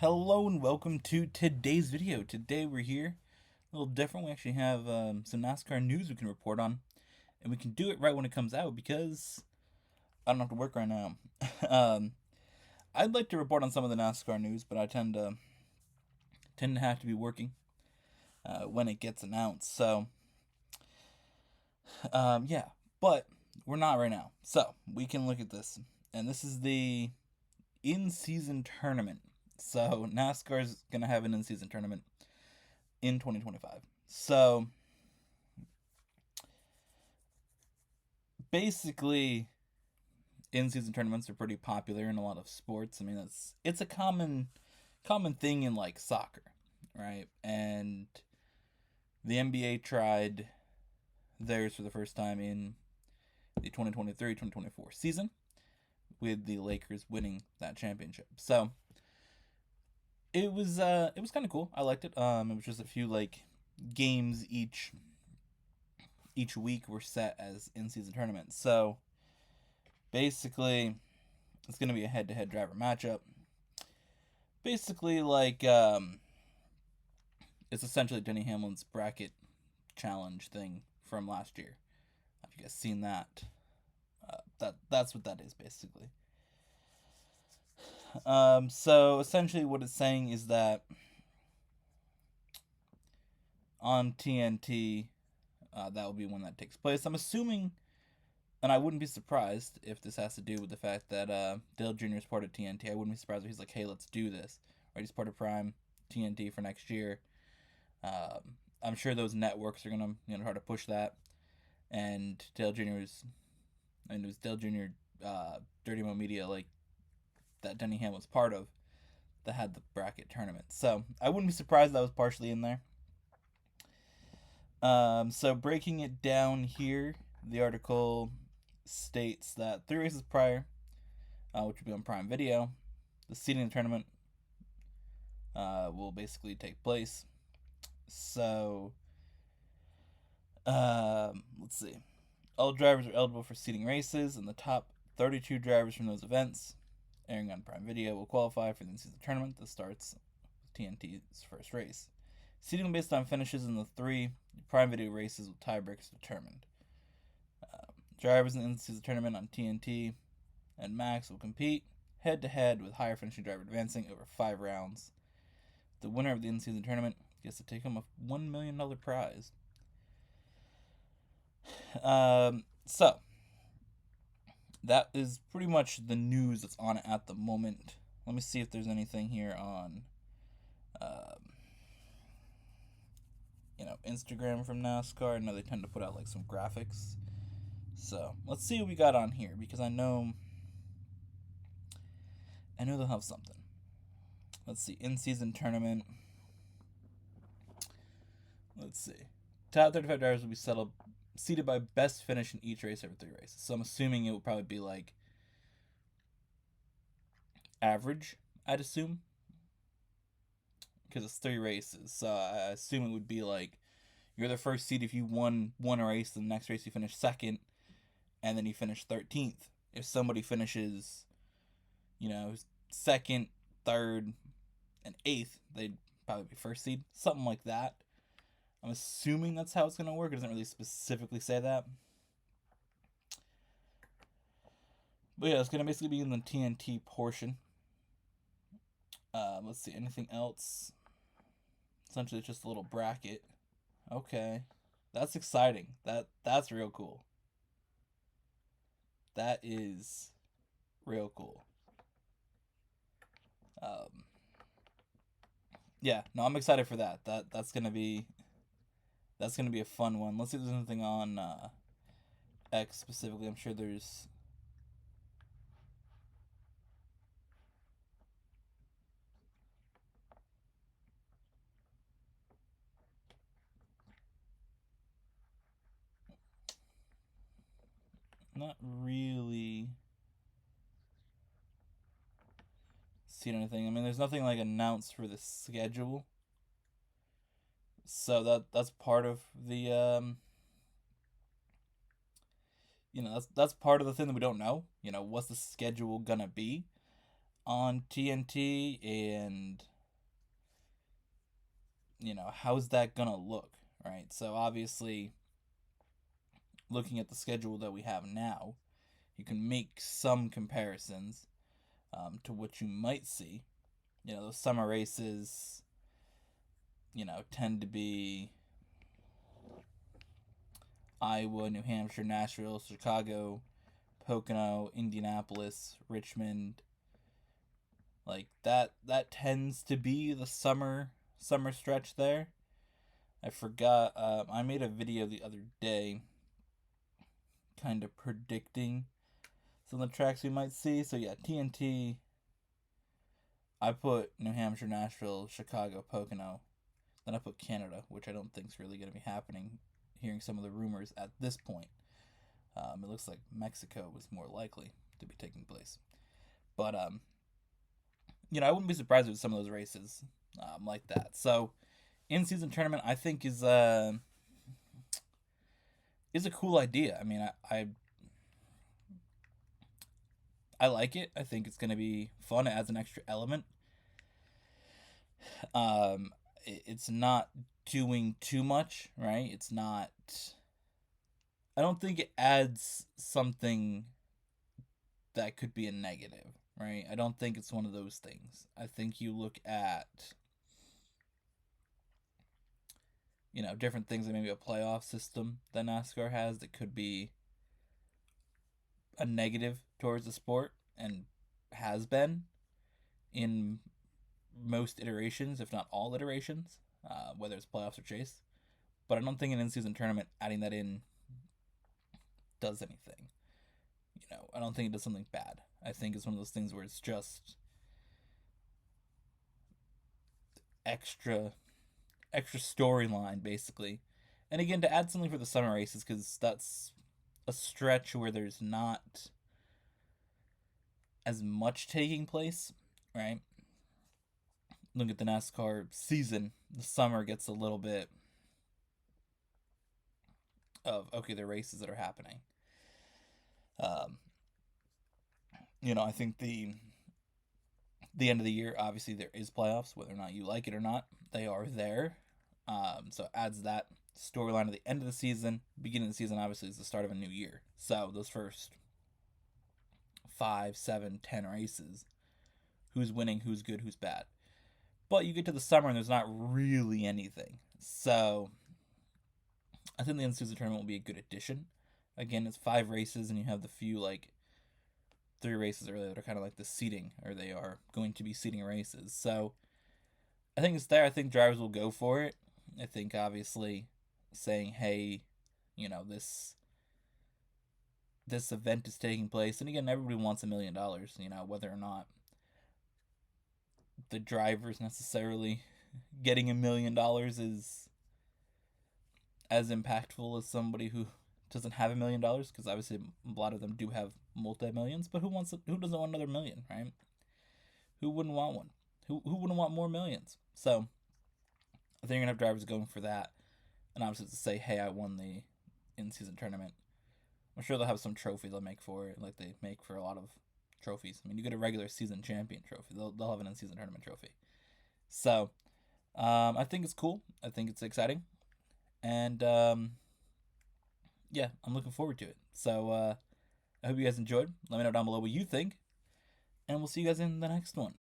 Hello and welcome to today's video. Today we're here, a little different. We actually have some NASCAR news we can report on, and we can do it right when it comes out because I don't have to work right now. um, I'd like to report on some of the NASCAR news, but I tend to have to be working when it gets announced. Yeah, but we're not right now, so we can look at this, and this is the in-season tournament. So NASCAR's gonna have an in-season tournament in 2025. So basically, in-season tournaments are pretty popular in a lot of sports. I mean, it's a common thing in like soccer, right? And the NBA tried theirs for the first time in the 2023-2024 season with the Lakers winning that championship. So it was kind of cool. I liked it. It was just a few like games each week were set as in-season tournaments. So basically, it's going to be a head-to-head driver matchup. Basically, it's essentially Denny Hamlin's bracket challenge thing from last year. Have you guys seen that? That's what that is basically. So essentially, what it's saying is that on TNT, that will be when that takes place. I'm assuming, and I wouldn't be surprised if this has to do with the fact that Dale Jr. is part of TNT. I wouldn't be surprised if he's like, "Hey, let's do this." Right? He's part of Prime TNT for next year. I'm sure those networks are gonna try to push that. And it was Dale Jr. Dirty Mo Media like that Denny Ham was part of that had the bracket tournament. So I wouldn't be surprised that was partially in there. So breaking it down here, the article states that 3 races prior, which will be on Prime Video, the seeding of the tournament will basically take place. So, let's see. All drivers are eligible for seeding races, and the top 32 drivers from those events, airing on Prime Video, will qualify for the in-season tournament that starts with TNT's first race. Seeding based on finishes in the 3 Prime Video races with tiebreakers determined. Drivers in the in-season tournament on TNT and Max will compete head-to-head with higher finishing driver advancing over 5 rounds. The winner of the in-season tournament gets to take home a $1 million prize. So that is pretty much the news that's on it at the moment. Let me see if there's anything here on, Instagram from NASCAR. I know they tend to put out like some graphics. So let's see what we got on here because I know they'll have something. Let's see, in-season tournament. Let's see. Top 35 drivers will be seeded by best finish in each race over 3 races. So I'm assuming it will probably be like average, I'd assume. Because it's 3 races. So I assume it would be like you're the first seed if you won a race, the next race you finish second, and then you finish 13th. If somebody finishes, second, third, and eighth, they'd probably be first seed. Something like that. I'm assuming that's how it's going to work. It doesn't really specifically say that. But yeah, it's going to basically be in the TNT portion. Let's see, anything else? Essentially, it's just a little bracket. Okay. That's exciting. That's real cool. That is real cool. Yeah, no, I'm excited for that. That's gonna be a fun one. Let's see if there's anything on X specifically. I'm sure there's. Not really seen anything. I mean, there's nothing like announced for the schedule, so that's part of the that's part of the thing that we don't know. What's the schedule gonna be? on TNT, and how's that gonna look, right? So obviously, looking at the schedule that we have now, you can make some comparisons to what you might see. Those summer races, tend to be Iowa, New Hampshire, Nashville, Chicago, Pocono, Indianapolis, Richmond. Like that tends to be the summer stretch there. I forgot. I made a video the other day, kind of predicting some of the tracks we might see. So yeah, TNT. I put New Hampshire, Nashville, Chicago, Pocono. Then I put Canada, which I don't think is really going to be happening. Hearing some of the rumors at this point, it looks like Mexico was more likely to be taking place. But I wouldn't be surprised with some of those races like that. So in-season tournament, I think is a cool idea. I mean, I like it. I think it's going to be fun. It adds an extra element. It's not doing too much, right? It's not. I don't think it adds something that could be a negative, right? I don't think it's one of those things. I think you look at different things like maybe a playoff system that NASCAR has that could be a negative towards the sport and has been in most iterations, if not all iterations, whether it's playoffs or chase. But I don't think an in-season tournament adding that in does anything. I don't think it does something bad. I think it's one of those things where it's just extra storyline basically. And again, to add something for the summer races, because that's a stretch where there's not as much taking place, right? Look at the NASCAR season. The summer gets a little bit of okay, the races that are happening. Um, I think the end of the year, obviously there is playoffs, whether or not you like it or not, they are there. So it adds that storyline at the end of the season. Beginning of the season, obviously, is the start of a new year. So those first 5, 7, 10 races, who's winning, who's good, who's bad. But you get to the summer and there's not really anything. So I think the in-season tournament will be a good addition. Again, it's 5 races and you have the few 3 races earlier that are kind of like the seeding, or they are going to be seeding races. So I think it's there. I think drivers will go for it. I think obviously saying, hey, this event is taking place, and again, everybody wants $1 million. Whether or not the drivers necessarily getting $1 million is as impactful as somebody who doesn't have $1 million, because obviously a lot of them do have multi-millions. But who doesn't want another million, right? Who wouldn't want one? Who wouldn't want more millions? So I think you're gonna have drivers going for that, and obviously to say, hey, I won the in-season tournament. I'm sure they'll have some trophy they'll make for it, like they make for a lot of trophies. I mean, you get a regular season champion trophy. They'll have an in-season tournament trophy. So I think it's cool. I think it's exciting, and yeah, I'm looking forward to it. So I hope you guys enjoyed. Let me know down below what you think, and we'll see you guys in the next one.